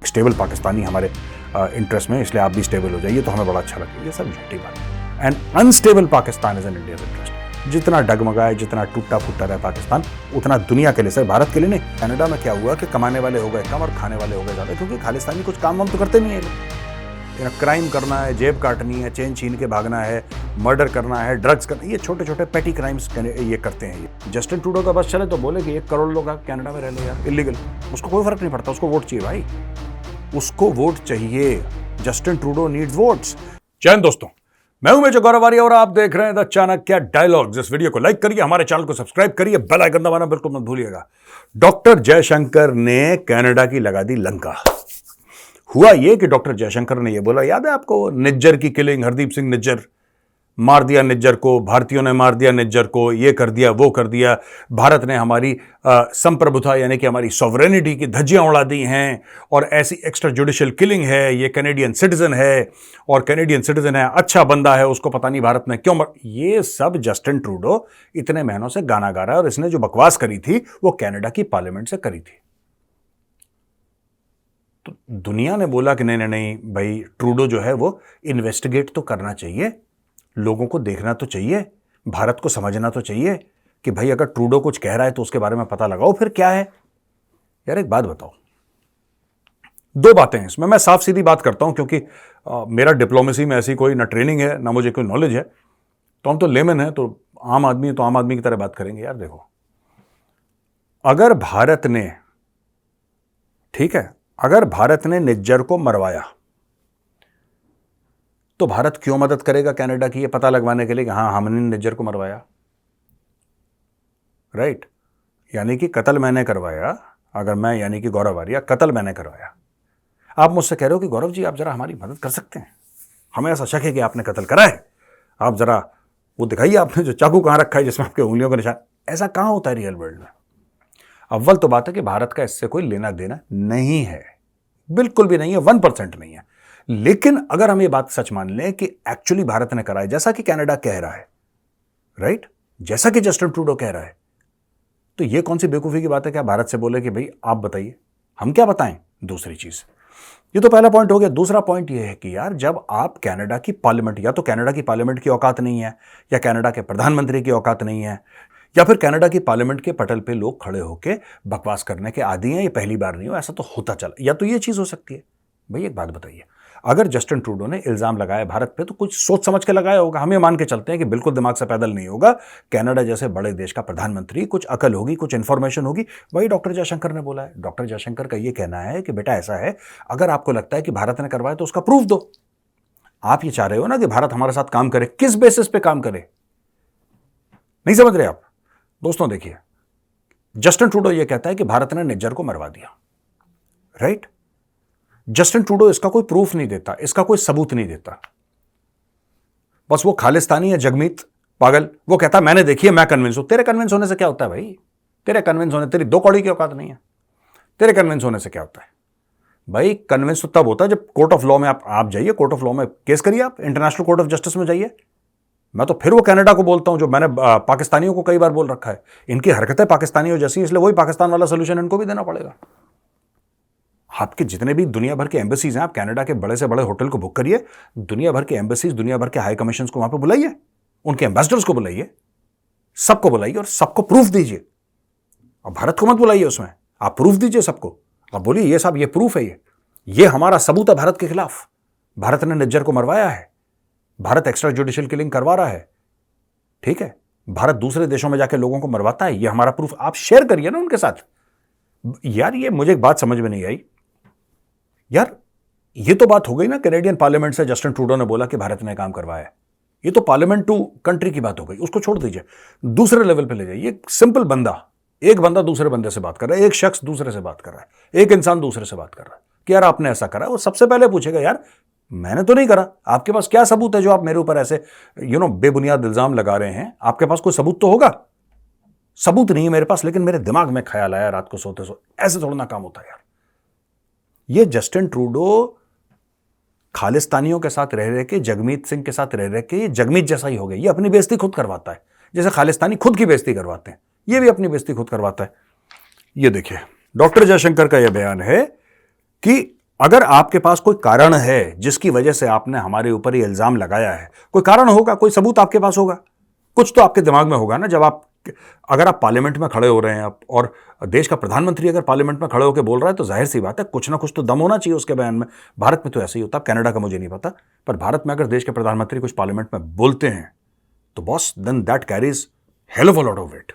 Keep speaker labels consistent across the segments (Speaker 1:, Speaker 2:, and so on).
Speaker 1: Stable Pakistani हमारे interest में, इसलिए आप भी स्टेबल हो जाइए तो हमें बड़ा अच्छा लगेगा। ये सब झूठी बात है। And unstable Pakistan is in India's interest. जितना डगमगाए, जितना टूटा फूटा रहे पाकिस्तान, उतना दुनिया के लिए, सर भारत के लिए नहीं। कनाडा में क्या हुआ कि कमाने वाले हो गए कम और खाने वाले हो गए ज्यादा, क्योंकि खालिस्तानी कुछ काम वाम तो करते नहीं है। क्राइम करना है, जेब काटनी है, चेन छीन के भागना है, मर्डर करना है, ड्रग्स करना है, ये छोटे छोटे पेटी क्राइम्स ये करते हैं। ये जस्टिन ट्रूडो का बस चले तो बोले कि 1 करोड़ लोग कनाडा में रह लो यार इलीगल, उसको कोई फर्क नहीं पड़ता, उसको वोट चाहिए भाई, उसको वोट चाहिए। Justin Trudeau needs votes. जय हिंद दोस्तों, मैं हूं मेजर गौरव आर्य और आप देख रहे हैं द चाणक्य डायलॉग्स। इस वीडियो को लाइक करिए, हमारे चैनल को सब्सक्राइब करिए, बेल आइकन दबाना बिल्कुल मत भूलिएगा। डॉक्टर जयशंकर ने कनाडा की लगा दी लंका। हुआ यह कि डॉक्टर जयशंकर ने यह बोला, याद है आपको निज्जर की किलिंग, हरदीप सिंह निज्जर, मार दिया निज्जर को, भारतीयों ने मार दिया निज्जर को, ये कर दिया वो कर दिया, भारत ने हमारी संप्रभुता यानी कि हमारी सॉवरेनिटी की धज्जियां उड़ा दी हैं, और ऐसी एक्स्ट्रा जुडिशियल किलिंग है, ये कैनेडियन सिटीजन है और कैनेडियन सिटीजन है, अच्छा बंदा है, उसको पता नहीं भारत ने क्यों ये सब जस्टिन ट्रूडो इतने महीनों से गाना गा रहा है। और इसने जो बकवास करी थी वो कनाडा की पार्लियामेंट से करी थी। तो दुनिया ने बोला कि नहीं नहीं भाई, ट्रूडो जो है वो इन्वेस्टिगेट तो करना चाहिए, लोगों को देखना तो चाहिए, भारत को समझना तो चाहिए कि भाई अगर ट्रूडो कुछ कह रहा है तो उसके बारे में पता लगाओ फिर क्या है। यार एक बात बताओ, 2 बातें हैं इसमें, मैं साफ सीधी बात करता हूं क्योंकि मेरा डिप्लोमेसी में ऐसी कोई ना ट्रेनिंग है ना मुझे कोई नॉलेज है, तो हम तो लेमन है, तो आम आदमी तो आम आदमी की तरह बात करेंगे। यार देखो, अगर भारत ने, ठीक है, अगर भारत ने निज्जर को मरवाया तो भारत क्यों मदद करेगा कनाडा की ये पता लगवाने के लिए कि हाँ हमने निज्जर को मरवाया, राइट? यानी कि कत्ल मैंने करवाया, अगर मैं यानी कि गौरव आर्य कत्ल मैंने करवाया, आप मुझसे कह रहे हो कि गौरव जी आप जरा हमारी मदद कर सकते हैं, हमें ऐसा शक है कि आपने कत्ल करा है, आप जरा वो दिखाइए आपने जो चाकू कहां रखा है जिसमें आपके उंगलियों का निशान। ऐसा कहां होता है रियल वर्ल्ड में? अव्वल तो बात है कि भारत का इससे कोई लेना देना नहीं है, बिल्कुल भी नहीं है, 1% नहीं है। लेकिन अगर हम ये बात सच मान लें कि एक्चुअली भारत ने करा है, जैसा कि कनाडा कह रहा है, राइट, जैसा कि जस्टिन ट्रूडो कह रहा है, तो ये कौन सी बेवकूफी की बात है कि आप भारत से बोले कि भाई आप बताइए, हम क्या बताएं? दूसरी चीज, ये तो पहला पॉइंट हो गया। दूसरा पॉइंट ये है कि यार जब आप कनाडा की पार्लियामेंट, या तो कनाडा की पार्लियामेंट की औकात नहीं है, या कनाडा के प्रधानमंत्री की औकात नहीं है, या फिर कनाडा की पार्लियामेंट के पटल पे लोग खड़े होकर बकवास करने के आदी हैं, ये पहली बार नहीं हो, ऐसा तो होता चला, या तो ये चीज हो सकती है। भाई एक बात बताइए, अगर जस्टिन ट्रूडो ने इल्जाम लगाया भारत पे तो कुछ सोच समझ के लगाया होगा, हम ये मान के चलते हैं कि बिल्कुल दिमाग से पैदल नहीं होगा। कनाडा जैसे बड़े देश का प्रधानमंत्री, कुछ अकल होगी, कुछ इंफॉर्मेशन होगी। वही डॉक्टर जयशंकर ने बोला है। डॉक्टर जयशंकर का ये कहना है कि बेटा ऐसा है, अगर आपको लगता है कि भारत ने करवाया तो उसका प्रूफ दो। आप ये चाह रहे हो ना कि भारत हमारे साथ काम करे, किस बेसिस पे काम करे? नहीं समझ रहे आप दोस्तों? देखिए, जस्टिन ट्रूडो ये कहता है कि भारत ने निज्जर को मरवा दिया, राइट? जस्टिन ट्रूडो इसका कोई प्रूफ नहीं देता, इसका कोई सबूत नहीं देता, बस वो खालिस्तानी है जगमीत पागल, वो कहता मैंने देखी है, मैं कन्विंस हूं। तेरे कन्विंस होने से क्या होता है भाई? तेरे कन्विंस होने, तेरी 2 कौड़ी की औकात नहीं है, तेरे कन्विंस होने से क्या होता है भाई? कन्विंस तो तब होता है जब कोर्ट ऑफ लॉ में आप जाइए, कोर्ट ऑफ लॉ में केस करिए, आप इंटरनेशनल कोर्ट ऑफ जस्टिस में जाइए। मैं तो फिर वो कनाडा को बोलता हूं जो मैंने पाकिस्तानियों को कई बार बोल रखा है, इनकी हरकतें पाकिस्तानियों जैसी, इसलिए वही पाकिस्तान वाला सोल्यूशन इनको भी देना पड़ेगा। आपके जितने भी दुनिया भर के एम्बेसीज हैं, आप कनाडा के बड़े से बड़े होटल को बुक करिए, दुनिया भर के एम्बेसीज, दुनिया भर के हाई कमीशन को वहां पे बुलाइए, उनके एम्बेसडर्स को बुलाइए, सबको बुलाइए और सबको प्रूफ दीजिए। अब भारत को मत बुलाइए उसमें, आप प्रूफ दीजिए सबको। आप बोलिए ये साहब ये प्रूफ है, ये हमारा सबूत है भारत के खिलाफ, भारत ने निज्जर को मरवाया है, भारत एक्स्ट्रा जुडिशियल किलिंग करवा रहा है, ठीक है, भारत दूसरे देशों में जाके लोगों को मरवाता है, ये हमारा प्रूफ। आप शेयर करिए ना उनके साथ। यार ये मुझे एक बात समझ में नहीं आई, यार ये तो बात हो गई ना कैनेडियन पार्लियामेंट से जस्टिन ट्रूडो ने बोला कि भारत ने काम करवाया है, ये तो पार्लियामेंट टू कंट्री की बात हो गई, उसको छोड़ दीजिए, दूसरे लेवल पे ले जाइए। सिंपल बंदा, एक बंदा दूसरे बंदे से बात कर रहा है, एक शख्स दूसरे से बात कर रहा है, एक इंसान दूसरे से बात कर रहा है कि यार आपने ऐसा करा, वो सबसे पहले पूछेगा यार मैंने तो नहीं करा, आपके पास क्या सबूत है जो आप मेरे ऊपर ऐसे बेबुनियाद इल्जाम लगा रहे हैं? आपके पास कोई सबूत तो होगा। सबूत नहीं है मेरे पास, लेकिन मेरे दिमाग में ख्याल आया रात को सोते सोते, ऐसे थोड़ा ना काम होता है यार। ये जस्टिन ट्रूडो खालिस्तानियों के साथ रह रहे के, जगमीत सिंह के साथ रह रहे के, ये जगमीत जैसा ही हो गया। ये अपनी बेइज्जती खुद करवाता है, जैसे खालिस्तानी खुद की बेइज्जती करवाते हैं, ये भी अपनी बेइज्जती खुद करवाता है। ये देखिए, डॉक्टर जयशंकर का यह बयान है कि अगर आपके पास कोई कारण है जिसकी वजह से आपने हमारे ऊपर ये इल्जाम लगाया है, कोई कारण होगा, कोई सबूत आपके पास होगा, कुछ तो आपके दिमाग में होगा ना। जब आप, अगर आप पार्लियामेंट में खड़े हो रहे हैं आप, और देश का प्रधानमंत्री अगर पार्लियामेंट में खड़े होकर बोल रहा है, तो जाहिर सी बात है कुछ ना कुछ तो दम होना चाहिए उसके बयान में। भारत में तो ऐसे ही होता, कनाडा का मुझे नहीं पता, पर भारत में अगर देश के प्रधानमंत्री कुछ पार्लियामेंट में बोलते हैं तो boss, then that carries hell of a lot of weight.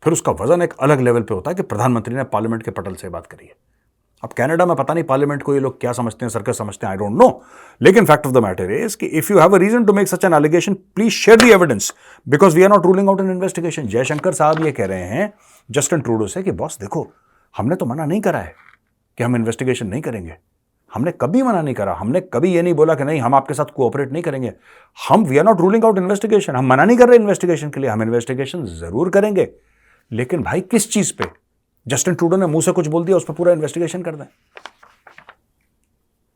Speaker 1: फिर उसका वजन एक अलग लेवल पे होता है कि प्रधानमंत्री ने पार्लियामेंट के पटल से बात करी है। अब कनाडा में पता नहीं पार्लियामेंट को ये लोग क्या समझते हैं, सर्कस समझते हैं, आई डोंट नो, लेकिन fact of the matter is कि if you have a reason to make such an allegation, please share the evidence, because we are not ruling out an investigation. Jaishankar साहब ये कह रहे हैं Justin Trudeau से कि boss देखो, हमने तो मना नहीं करा है कि हम इन्वेस्टिगेशन नहीं करेंगे, हमने कभी मना नहीं करा, हमने कभी ये नहीं बोला कि नहीं हम आपके साथ कोऑपरेट नहीं करेंगे। हम, we are not ruling out investigation, हम मना नहीं कर रहे इन्वेस्टिगेशन के लिए, हम इन्वेस्टिगेशन जरूर करेंगे, लेकिन भाई किस चीज पे? जस्टिन ट्रूडो ने मुंह से कुछ बोल दिया, उस पर पूरा इन्वेस्टिगेशन कर दें?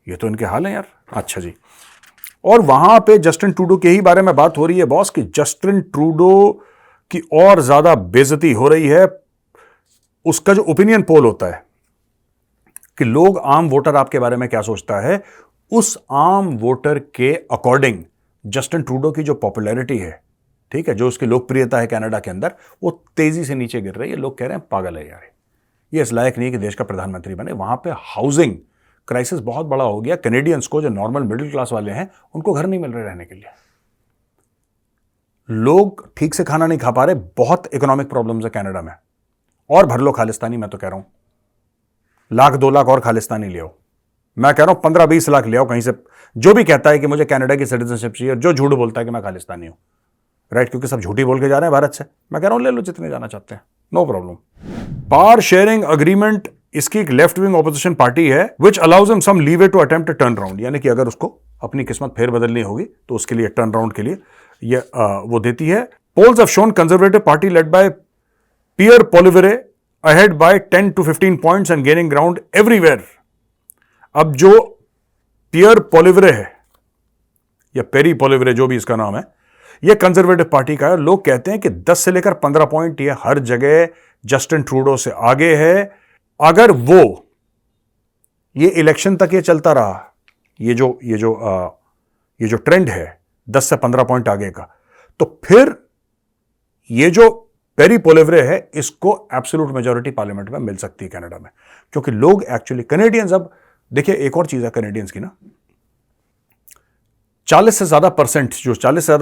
Speaker 1: ये तो इनके हाल है यार। अच्छा जी, और वहां पे जस्टिन ट्रूडो के ही बारे में बात हो रही है बॉस, कि जस्टिन ट्रूडो की और ज्यादा बेइज्जती हो रही है। उसका जो ओपिनियन पोल होता है कि लोग, आम वोटर आपके बारे में क्या सोचता है, उस आम वोटर के अकॉर्डिंग जस्टिन ट्रूडो की जो पॉपुलैरिटी है, ठीक है, जो उसकी लोकप्रियता है कनाडा के अंदर, वो तेजी से नीचे गिर रही है। लोग कह रहे हैं पागल है यार, ये इस लायक नहीं कि देश का प्रधानमंत्री बने। वहां पे हाउसिंग क्राइसिस बहुत बड़ा हो गया। कैनेडियंस को, जो नॉर्मल मिडिल क्लास वाले हैं, उनको घर नहीं मिल रहे रहने के लिए, लोग ठीक से खाना नहीं खा पा रहे, बहुत इकोनॉमिक प्रॉब्लम्स है कनाडा में। और भर लो खालिस्तानी, मैं तो कह रहा हूं लाख 2 लाख और खालिस्तानी ले आओ, मैं कह रहा हूं 15-20 लाख ले आओ कहीं से, जो भी कहता है कि मुझे कनाडा की सिटीजनशिप चाहिए, और जो झूठ बोलता है कि मैं खालिस्तानी हूं, राइट, क्योंकि सब झूठी बोल के जा रहे हैं भारत से। मैं कह रहा हूं ले लो जितने जाना चाहते हैं, no problem. Power sharing agreement, इसकी एक लेफ्ट विंग ऑपोजिशन पार्टी है, which allows him some leeway to attempt turn round, यानी कि अगर उसको अपनी किस्मत फेर बदलनी होगी तो उसके लिए टर्न राउंड के लिए ये वो देती है। Polls have shown Conservative party led by Pierre Poilievre ahead by 10 to 15 points and gaining ground everywhere. अब जो पियर पोलिवरे है या पेरी पोलिवरे, जो भी इसका नाम है, यह कंजर्वेटिव पार्टी का है। लोग कहते हैं कि 10 से लेकर 15 पॉइंट ये हर जगह जस्टिन ट्रूडो से आगे है। अगर वो ये इलेक्शन तक ये चलता रहा, ये जो ट्रेंड है 10 से 15 पॉइंट आगे का, तो फिर ये जो पेरी पोलिवरे है, इसको एब्सोल्यूट मेजॉरिटी पार्लियामेंट में मिल सकती है कनाडा में, क्योंकि लोग एक्चुअली कैनेडियंस, अब देखिए एक और चीज है कैनेडियंस की ना, 40 से ज्यादा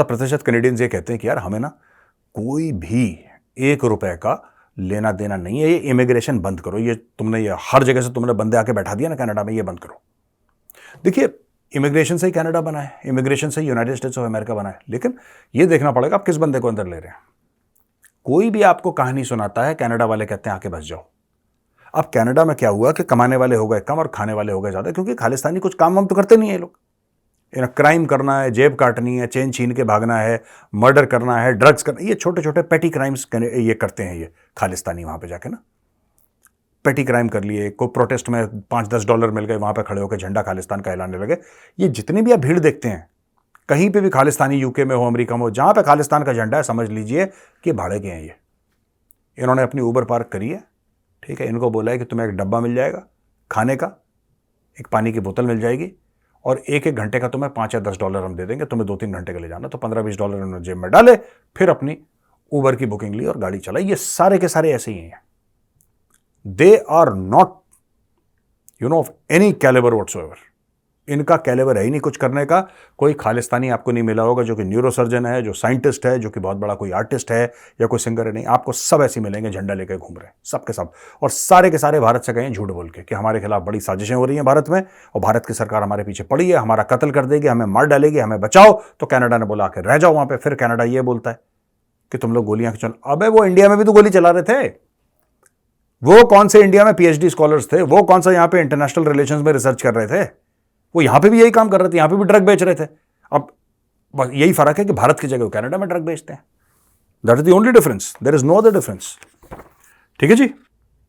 Speaker 1: प्रतिशत कैनेडियंस ये कहते हैं कि यार हमें ना कोई भी ₹1 का लेना देना नहीं है, ये इमिग्रेशन बंद करो, ये तुमने ये हर जगह से तुमने बंदे आके बैठा दिया ना कनाडा में, ये बंद करो। देखिए इमिग्रेशन से ही कनाडा बना है, इमिग्रेशन से ही यूनाइटेड स्टेट्स ऑफ अमेरिका बना है, लेकिन ये देखना पड़ेगा आप किस बंदे को अंदर ले रहे हैं। कोई भी आपको कहानी सुनाता है, कनाडा वाले कहते हैं आके बस जाओ। अब कनाडा में क्या हुआ कि कमाने वाले हो गए कम और खाने वाले हो गए ज्यादा, क्योंकि खालिस्तानी कुछ काम वाम तो करते नहीं है लोग। क्राइम करना है, जेब काटनी है, चेन छीन के भागना है, मर्डर करना है, ड्रग्स करना, ये छोटे छोटे पेटी क्राइम्स ये करते हैं ये खालिस्तानी वहां पे जाके ना। पेटी क्राइम कर लिए, कोई प्रोटेस्ट में $5-10 मिल गए, वहां पे खड़े होकर झंडा खालिस्तान का हिलाने लगे। ये जितनी भी आप भीड़ देखते हैं, कहीं पे भी खालिस्तानी, यूके में हो, अमेरिका में हो, जहां पे खालिस्तान का झंडा है, समझ लीजिए कि भाड़े के हैं ये। इन्होंने अपनी ऊबर पार्क करी है, ठीक है, इनको बोला है कि तुम्हें एक डब्बा मिल जाएगा खाने का, एक पानी की बोतल मिल जाएगी, और एक घंटे का तुम्हें $5 या $10 हम दे देंगे, तुम्हें 2-3 घंटे के लिए जाना, तो $15-20 उन्होंने जेब में डाले, फिर अपनी ऊबर की बुकिंग ली और गाड़ी चलाई। ये सारे के सारे ऐसे ही हैं। They are not of any calibre whatsoever. इनका कैलिबर है ही नहीं कुछ करने का। कोई खालिस्तानी आपको नहीं मिला होगा जो कि न्यूरोसर्जन है, जो साइंटिस्ट है, जो कि बहुत बड़ा कोई आर्टिस्ट है या कोई सिंगर है, नहीं, आपको सब ऐसे मिलेंगे झंडा लेकर घूम रहे हैं, सब के सब, और सारे के सारे भारत से गए झूठ बोल के कि हमारे खिलाफ बड़ी साजिशें हो रही हैं भारत में, और भारत की सरकार हमारे पीछे पड़ी है, हमारा कत्ल कर देगी, हमें मार डालेगी, हमें बचाओ। तो कनाडा ने बोला कि रह जाओ वहां पर। फिर कनाडा ये बोलता है कि तुम लोग गोलियां चलो। अबे वो इंडिया में भी तो गोली चला रहे थे। वो कौन से इंडिया में PhD स्कॉलर्स थे, वो कौन सा यहाँ पे इंटरनेशनल रिलेशंस में रिसर्च कर रहे थे, वो यहां पे भी यही काम कर रहे थे, यहां पे भी ड्रग बेच रहे थे। अब बस यही फर्क है कि भारत की जगह कनाडा में ड्रग बेचते हैं। That is the only difference, there is no other difference. ठीक है जी।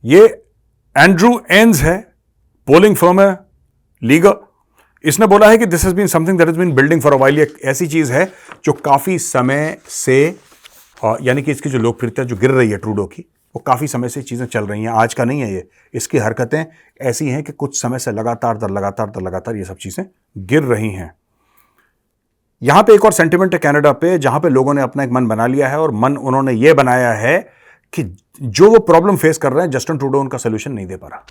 Speaker 1: ये एंड्रू एन्स है, पोलिंग फर्म है लीगा। इसने बोला है कि this has been something that has been building for a while. ये ऐसी चीज है जो काफी समय से, यानी कि इसकी जो लोकप्रियता जो गिर रही है ट्रूडो की, वो काफ़ी समय से चीज़ें चल रही हैं, आज का नहीं है ये। इसकी हरकतें ऐसी हैं कि कुछ समय से लगातार ये सब चीज़ें गिर रही हैं। यहां पे एक और सेंटिमेंट है कनाडा पे, जहां पे लोगों ने अपना एक मन बना लिया है, और मन उन्होंने ये बनाया है कि जो वो प्रॉब्लम फेस कर रहे हैं जस्टिन ट्रूडो उनका सोल्यूशन नहीं दे पा रहा।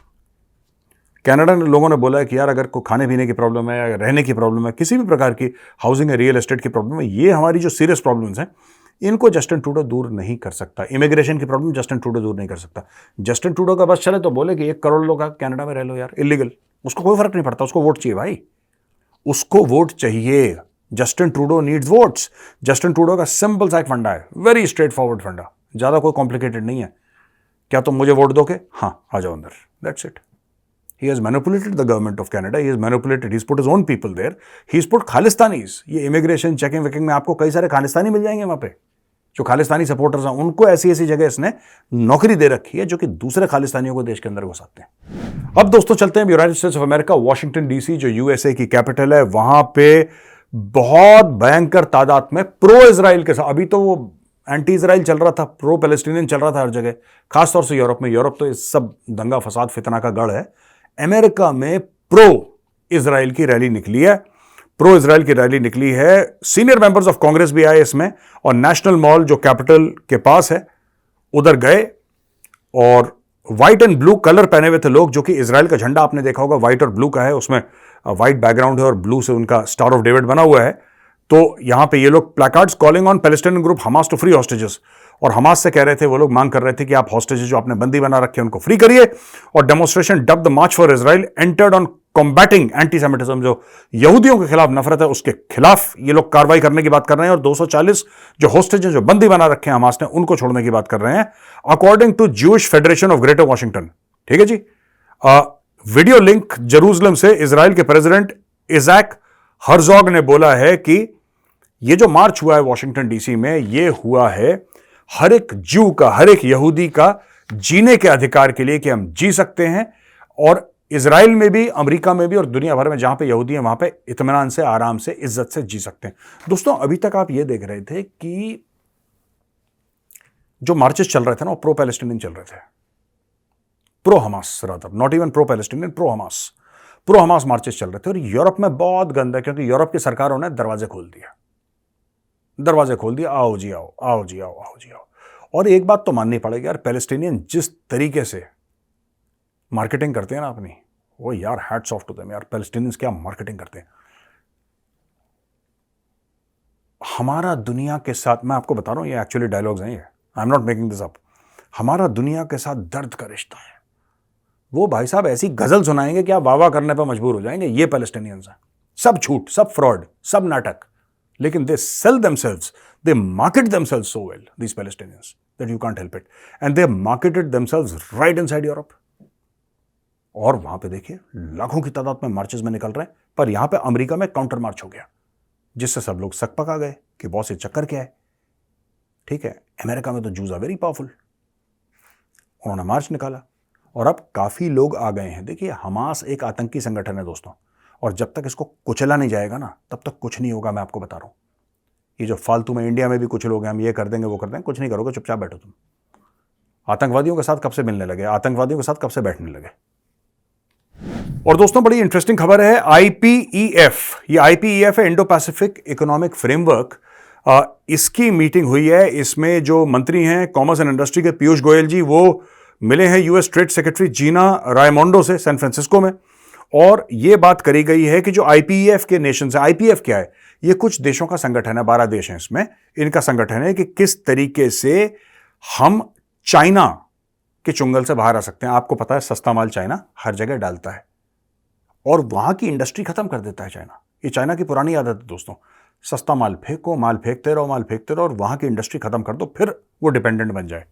Speaker 1: कनाडा ने लोगों ने बोला है कि यार अगर कोई खाने पीने की प्रॉब्लम है या रहने की प्रॉब्लम है, किसी भी प्रकार की हाउसिंग या रियल एस्टेट की प्रॉब्लम है, ये हमारी जो सीरियस प्रॉब्लम्स हैं इनको जस्टिन ट्रूडो दूर नहीं कर सकता। इमिग्रेशन की प्रॉब्लम जस्टिन ट्रूडो दूर नहीं कर सकता। जस्टिन ट्रूडो का बस चले तो बोले कि 1 करोड़ लोग कनाडा में रह लो यार, इलीगल, उसको कोई फर्क नहीं पड़ता, उसको वोट चाहिए भाई, उसको वोट चाहिए। Justin Trudeau needs votes. Justin Trudeau का सिंपल सा एक फंडा है, वेरी स्ट्रेट फॉरवर्ड फंडा, ज्यादा कोई कॉम्प्लिकेटेड नहीं है। क्या तुम मुझे वोट दोगे? हाँ, आ जाओ अंदर, that's it. He has manipulated the government of Canada. He has manipulated. He's put his own people there. He's put Khalistanis. ये इमिग्रेशन चेकिंग वेकिंग में आपको कई सारे खालिस्तानी मिल जाएंगे वहां पे, जो खालिस्तानी सपोर्टर्स हैं, उनको ऐसी ऐसी जगह इसने नौकरी दे रखी है जो कि दूसरे खालिस्तानियों को देश के अंदर घुसाते हैं। अब दोस्तों चलते हैं United states of America, Washington DC, जो यूएसए की कैपिटल है। वहां पे बहुत भयंकर तादाद में प्रो इजराइल के साथ, अभी तो वो एंटी इजराइल चल रहा था, प्रो पैलेस्टीनियन चल रहा था हर जगह, खासतौर से यूरोप में। यूरोप तो इस सब दंगा फसाद फितना का गढ़ है। अमेरिका में प्रो इजराइल की रैली निकली है, प्रो इजराइल की रैली निकली है। सीनियर मेंबर्स ऑफ कांग्रेस भी आए इसमें, और नेशनल मॉल जो कैपिटल के पास है उधर गए, और व्हाइट एंड ब्लू कलर पहने हुए थे लोग, जो कि इजराइल का झंडा आपने देखा होगा व्हाइट और ब्लू का है, उसमें व्हाइट बैकग्राउंड है और ब्लू से उनका स्टार ऑफ डेविड बना हुआ है। तो यहां पे ये लोग placards calling on Palestinian group Hamas to free hostages, और हमास से कह रहे थे, वो लोग मांग कर रहे थे कि आप हॉस्टेजेस जो आपने बंदी बना रखे हैं उनको फ्री करिए। और demonstration dub the March for Israel entered on combating antisemitism, जो यहूदियों के खिलाफ नफरत है उसके खिलाफ ये लोग कार्रवाई करने की बात कर रहे हैं, और 240 जो हॉस्टेजेस जो बंदी बना रखे हैं हमास ने, उनको छोड़ने की बात कर रहे हैं, according to Jewish Federation of Greater Washington. ठीक है जी। वीडियो लिंक जेरूसलम से इजराइल के प्रेसिडेंट इज़ैक हर्जोग ने बोला है कि ये जो मार्च हुआ है वॉशिंगटन डीसी में, ये हुआ है हर एक ज्यू का, हर एक यहूदी का जीने के अधिकार के लिए, कि हम जी सकते हैं, और इजराइल में भी, अमेरिका में भी, और दुनिया भर में जहां पे यहूदी हैं वहां पे इत्मीनान से, आराम से, इज्जत से जी सकते हैं। दोस्तों अभी तक आप ये देख रहे थे कि जो मार्चेस चल रहे थे ना, वो प्रो पैलेस्टीनियन चल रहे थे, pro Hamas, rather not even pro Palestinian, pro Hamas marches चल रहे थे। और यूरोप में बहुत गंदा, क्योंकि यूरोप की सरकारों ने दरवाजे खोल दिया, आओ जी आओ, आओ जी आओ, आओ जी आओ। और एक बात तो माननी पड़ेगी यार, पैलेस्टीनियन जिस तरीके से मार्केटिंग करते हैं ना अपनी, वो यार हैट्स ऑफ टू देम यार, पैलेस्टीनियंस क्या मार्केटिंग करते हैं। हमारा दुनिया के साथ, मैं आपको बता रहा हूं, ये एक्चुअली डायलॉग्स हैं, ये आई am not making this up, हमारा दुनिया के साथ दर्द का रिश्ता है। वो भाई साहब ऐसी गजल सुनाएंगे कि आप वाह वाह करने पर मजबूर हो जाएंगे। ये पैलेस्टीनियंस हैं, सब झूठ, सब फ्रॉड, सब नाटक, लेकिन they sell themselves, they market themselves so well, these Palestinians, that you can't help it. And they marketed themselves right inside Europe. और वहां पे देखिए लाखों की तादाद में मार्चेस में निकल रहे हैं, पर यहां पे अमेरिका में काउंटर मार्च हो गया, जिससे सब लोग सकपक आ गए कि बॉस ये चक्कर क्या है। ठीक है, अमेरिका में तो जूज आर वेरी पावरफुल, उन्होंने मार्च निकाला, और अब काफी लोग आ गए हैं। देखिए हमास एक आतंकी संगठन है दोस्तों, और जब तक इसको कुचला नहीं जाएगा ना, तब तक कुछ नहीं होगा। मैं आपको बता रहा हूं, ये जो फालतू में इंडिया में भी कुछ लोग हैं, हम ये कर देंगे वो कर देंगे, कुछ नहीं करोगे, चुपचाप बैठो तुम। आतंकवादियों के साथ कब से मिलने लगे, आतंकवादियों के साथ कब से बैठने लगे। और दोस्तों बड़ी इंटरेस्टिंग खबर है, IPEF, ये IPEF है, इंडो पैसिफिक इकोनॉमिक फ्रेमवर्क, इसकी मीटिंग हुई है। इसमें जो मंत्री हैं कॉमर्स एंड इंडस्ट्री के, पीयूष गोयल जी, वो मिले हैं US trade secretary Gina Raimondo से सैन फ्रांसिस्को में, और यह बात करी गई है कि जो IPEF के नेशन है, IPEF क्या है, ये कुछ देशों का संगठन है, 12 देश हैं इसमें, इनका संगठन है कि किस तरीके से हम चाइना के चुंगल से बाहर आ सकते हैं। आपको पता है सस्ता माल चाइना हर जगह डालता है, और वहां की इंडस्ट्री खत्म कर देता है चाइना। ये चाइना की पुरानी आदत है दोस्तों, सस्ता माल फेंको, माल फेंकते रहो, और वहां की इंडस्ट्री खत्म कर दो, फिर वो डिपेंडेंट बन जाए।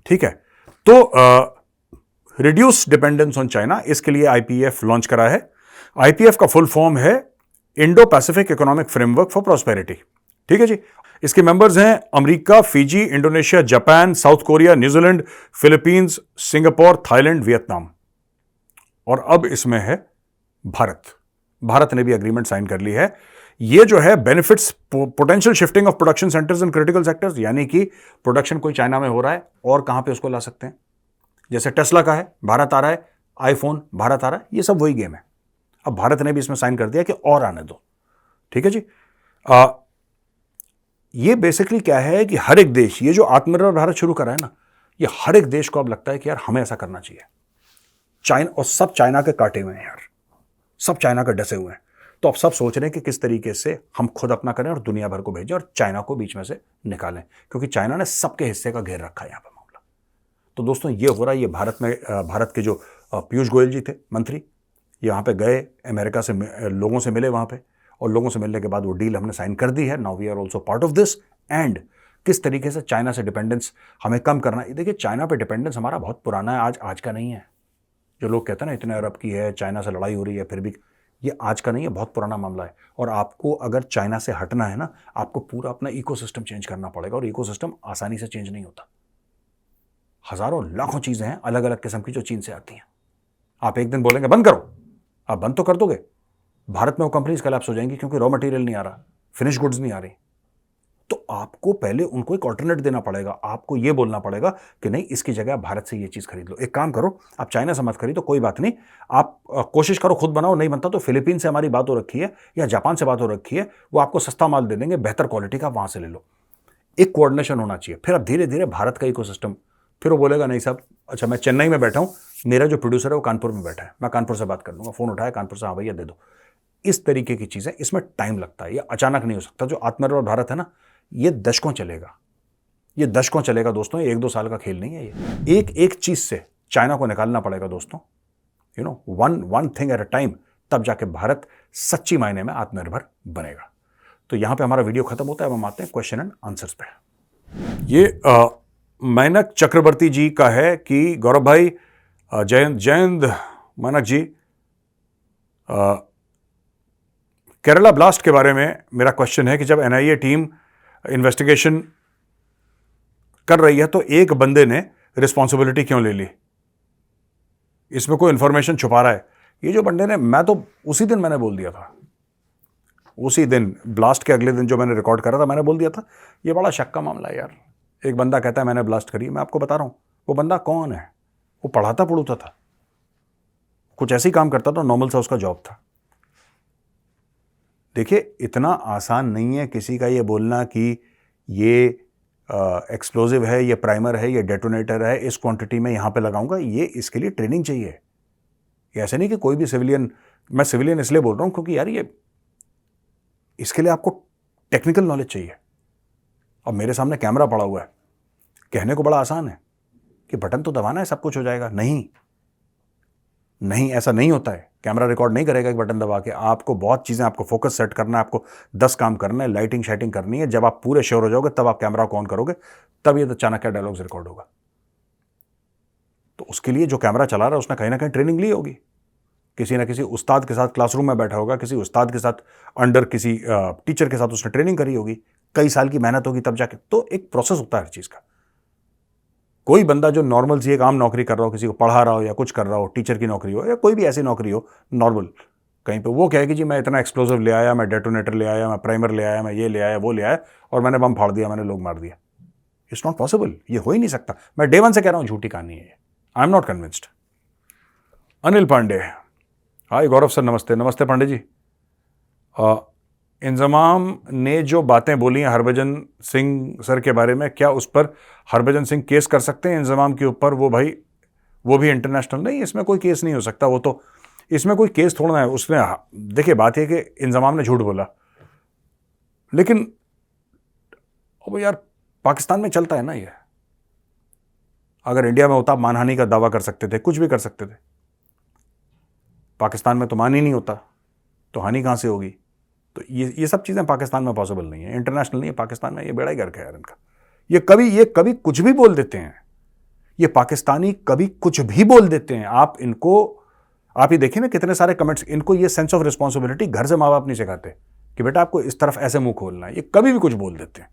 Speaker 1: ठीक है, तो रिड्यूस डिपेंडेंस ऑन चाइना, इसके लिए IPEF लॉन्च करा है। IPEF का फुल फॉर्म है Indo Pacific economic framework for prosperity. ठीक है जी। इसके मेंबर्स हैं America, Fiji, Indonesia, Japan, south Korea, New Zealand, Philippines, Singapore, Thailand, Vietnam, और अब इसमें है भारत ने भी एग्रीमेंट साइन कर ली है। ये जो है benefits potential shifting of production centres in critical sectors, यानी कि प्रोडक्शन कोई चाइना में हो रहा है और कहां पे उसको ला सकते हैं। जैसे टेस्ला का है, भारत आ रहा है, आईफोन भारत आ रहा है, ये सब वही गेम है। अब भारत ने भी इसमें साइन कर दिया कि और आने दो। ठीक है जी। ये बेसिकली क्या है कि हर एक देश, ये जो आत्मनिर्भर भारत शुरू करा है ना, ये हर एक देश को अब लगता है कि यार हमें ऐसा करना चाहिए। चाइना, और सब चाइना के काटे हुए हैं यार, सब चाइना के डसे हुए हैं। तो अब सब सोच रहे हैं कि किस तरीके से हम खुद अपना करें और दुनिया भर को भेजें और चाइना को बीच में से निकालें, क्योंकि चाइना ने सबके हिस्से का घेर रखा है यहां पर मामला। तो दोस्तों ये हो रहा है। ये भारत के जो पीयूष गोयल जी थे मंत्री, यहाँ पे गए, अमेरिका से लोगों से मिले वहाँ पे, और लोगों से मिलने के बाद वो डील हमने साइन कर दी है। Now we are also part of this. And किस तरीके से चाइना से डिपेंडेंस हमें कम करना है। देखिए चाइना पे डिपेंडेंस हमारा बहुत पुराना है, आज का नहीं है। जो लोग कहते हैं ना इतने अरब की है, चाइना से लड़ाई हो रही है, फिर भी ये आज का नहीं है, बहुत पुराना मामला है। और आपको अगर चाइना से हटना है ना, आपको पूरा अपना इकोसिस्टम चेंज करना पड़ेगा, और इकोसिस्टम आसानी से चेंज नहीं होता। हजारों लाखों चीजें हैं अलग अलग किस्म की जो चीन से आती हैं। आप एक दिन बोलेंगे बंद करो, आप बंद तो कर दोगे, भारत में वो कंपनीज कोलैप्स हो जाएंगी, क्योंकि रॉ मटेरियल नहीं आ रहा, फिनिश गुड्स नहीं आ रही। तो आपको पहले उनको एक ऑल्टरनेट देना पड़ेगा। आपको ये बोलना पड़ेगा कि नहीं, इसकी जगह आप भारत से ये चीज खरीद लो। एक काम करो, आप चाइना से मत खरीदो, कोई बात नहीं, आप कोशिश करो खुद बनाओ। नहीं बनता तो फिलीपीन से हमारी बात हो रखी है या जापान से बात हो रखी है, वो आपको सस्ता माल दे देंगे, बेहतर क्वालिटी का, वहां से ले लो। एक कोऑर्डिनेशन होना चाहिए। फिर अब धीरे धीरे भारत का इकोसिस्टम, फिर वो बोलेगा नहीं साहब, अच्छा मैं चेन्नई में बैठा हूं, मेरा जो प्रोड्यूसर है वो कानपुर में बैठा है, मैं कानपुर से बात कर लूंगा। फोन उठाया कानपुर से, हाँ भैया दे दो। इस तरीके की चीजें, इसमें टाइम लगता है, ये अचानक नहीं हो सकता। जो आत्मनिर्भर भारत है ना, ये दशकों चलेगा, ये दशकों चलेगा दोस्तों, ये 1-2 साल का खेल नहीं है। ये एक एक चीज से चाइना को निकालना पड़ेगा दोस्तों, one thing at a time, तब जाके भारत सच्ची मायने में आत्मनिर्भर बनेगा। तो यहां पे हमारा वीडियो खत्म होता है। अब हम आते हैं क्वेश्चन एंड आंसर्स पे। ये मैनक चक्रवर्ती जी का है कि गौरव भाई, जयंत मैनक जी, केरला ब्लास्ट के बारे में मेरा क्वेश्चन है कि जब एनआईए टीम इन्वेस्टिगेशन कर रही है तो एक बंदे ने रिस्पॉन्सिबिलिटी क्यों ले ली? इसमें कोई इंफॉर्मेशन छुपा रहा है? ये जो बंदे ने, मैं तो उसी दिन मैंने बोल दिया था, उसी दिन ब्लास्ट के अगले दिन जो मैंने रिकॉर्ड करा था, मैंने बोल दिया था ये बड़ा शक का मामला है यार। एक बंदा कहता है मैंने ब्लास्ट करी, मैं आपको बता रहा हूं वो बंदा कौन है। वो पढ़ाता पढ़ूता था, कुछ ऐसे ही काम करता था, नॉर्मल सा उसका जॉब था। देखिए इतना आसान नहीं है किसी का ये बोलना कि ये एक्सप्लोजिव है, ये प्राइमर है, ये डेटोनेटर है, इस क्वांटिटी में यहां पे लगाऊंगा। ये इसके लिए ट्रेनिंग चाहिए। ये ऐसे नहीं कि कोई भी सिविलियन, मैं सिविलियन इसलिए बोल रहा हूं क्योंकि यार ये, इसके लिए आपको टेक्निकल नॉलेज चाहिए। अब मेरे सामने कैमरा पड़ा हुआ है, कहने को बड़ा आसान है कि बटन तो दबाना है सब कुछ हो जाएगा। नहीं, ऐसा नहीं होता है। कैमरा रिकॉर्ड नहीं करेगा एक बटन दबा के। आपको बहुत चीजें, आपको फोकस सेट करना है, आपको 10 काम करना है, लाइटिंग शाइटिंग करनी है। जब आप पूरे श्योर हो जाओगे तब आप कैमरा को ऑन करोगे, तब ये चाणक्य डायलॉग्स रिकॉर्ड होगा। तो उसके लिए जो कैमरा चला रहा है उसने कहीं ना कहीं ट्रेनिंग ली होगी, किसी ना किसी उस्ताद के साथ क्लासरूम में बैठा होगा, किसी उस्ताद के साथ, अंडर किसी टीचर के साथ उसने ट्रेनिंग करी होगी, कई साल की मेहनत होगी तब जाके। तो एक प्रोसेस होता है हर चीज का। कोई बंदा जो नॉर्मल सी एक आम नौकरी कर रहा हो, किसी को पढ़ा रहा हो या कुछ कर रहा हो, टीचर की नौकरी हो या कोई भी ऐसी नौकरी हो नॉर्मल कहीं पे, वो कहे कि जी मैं इतना एक्सप्लोजिव ले आया, मैं डेटोनेटर ले आया, मैं प्राइमर ले आया, मैं ये ले आया, वो ले आया और मैंने बम फाड़ दिया, मैंने लोग मार दिया। इट्स नॉट पॉसिबल, ये हो ही नहीं सकता। मैं डे वन से कह रहा हूं झूठी कहानी है, I am not convinced. Anil Pandey, hi Gaurav sir, नमस्ते। नमस्ते पांडे जी। इंजमाम ने जो बातें बोली हैं हरभजन सिंह सर के बारे में, क्या उस पर हरभजन सिंह केस कर सकते हैं इंजमाम के ऊपर? वो भाई, वो भी इंटरनेशनल, नहीं इसमें कोई केस नहीं हो सकता। वो तो, इसमें कोई केस थोड़ा है उसमें। देखिए बात है कि इंजमाम ने झूठ बोला, लेकिन अब यार पाकिस्तान में चलता है ना ये। अगर इंडिया में होता आप मानहानि का दावा कर सकते थे, कुछ भी कर सकते थे। पाकिस्तान में तो मान ही नहीं होता, तो हानि कहां से होगी? तो ये सब चीजें पाकिस्तान में पॉसिबल नहीं है, इंटरनेशनल नहीं है। पाकिस्तान में ये बेड़ा ही गर्क है यार इनका। ये कभी कुछ भी बोल देते हैं, ये पाकिस्तानी कभी कुछ भी बोल देते हैं। आप इनको, आप ही देखिए ना कितने सारे कमेंट्स। इनको ये सेंस ऑफ रिस्पॉन्सिबिलिटी घर से माँ बाप नहीं सिखाते कि बेटा आपको इस तरफ ऐसे मुंह खोलना है। ये कभी भी कुछ बोल देते हैं,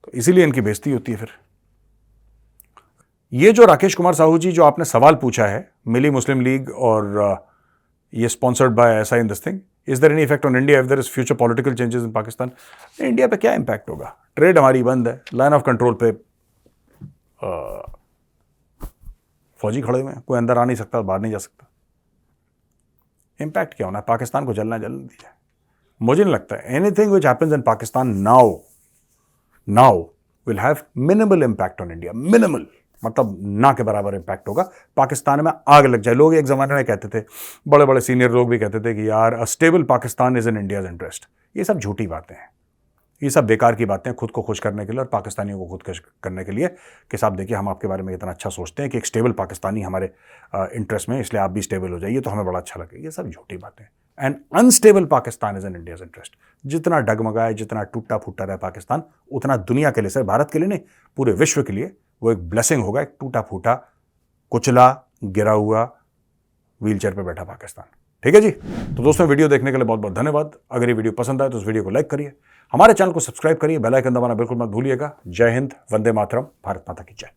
Speaker 1: तो इसीलिए इनकी बेइज्जती होती है। फिर ये जो राकेश कुमार साहू जी जो आपने सवाल पूछा है, मिली मुस्लिम लीग और ये स्पॉन्सर्ड बाय ऐसा in this thing, is there any effect on India if there is future political changes in Pakistan? India पे क्या इंपैक्ट होगा? ट्रेड हमारी बंद है, लाइन ऑफ कंट्रोल पे फौजी खड़े हुए हैं, कोई अंदर आ नहीं सकता, बाहर नहीं जा सकता। इंपैक्ट क्या होना है? पाकिस्तान को जलना जलने दीजिए। मुझे नहीं लगता anything which happens in Pakistan now will have minimal impact on India. Minimal मतलब ना के बराबर इंपैक्ट होगा। पाकिस्तान में आग लग जाए। लोग एक जमाने में कहते थे, बड़े बड़े सीनियर लोग भी कहते थे कि यार a stable Pakistan is in India's interest. ये सब झूठी बातें हैं, ये सब बेकार की बातें हैं खुद को खुश करने के लिए और पाकिस्तानियों को खुद खुश करने के लिए कि साहब देखिए हम आपके बारे में इतना अच्छा सोचते हैं कि एक स्टेबल पाकिस्तानी हमारे इंटरेस्ट में, इसलिए आप भी स्टेबल हो जाइए तो हमें बड़ा अच्छा लगे। ये सब झूठी बातें। And unstable Pakistan is in India's interest. जितना डगमगाए, जितना टूटा फूटा रहे पाकिस्तान, उतना दुनिया के लिए, सिर्फ भारत के लिए नहीं, पूरे विश्व के लिए वो एक ब्लेसिंग होगा। एक टूटा फूटा, कुचला, गिरा हुआ, व्हीलचेयर पे बैठा पाकिस्तान। ठीक है जी। तो दोस्तों वीडियो देखने के लिए बहुत बहुत धन्यवाद। अगर ये वीडियो पसंद आए तो उस वीडियो को लाइक करिए, हमारे चैनल को सब्सक्राइब करिए, बेल आइकन दबाना बिल्कुल मत भूलिएगा। जय हिंद, वंदे मातरम, भारत माता की जय।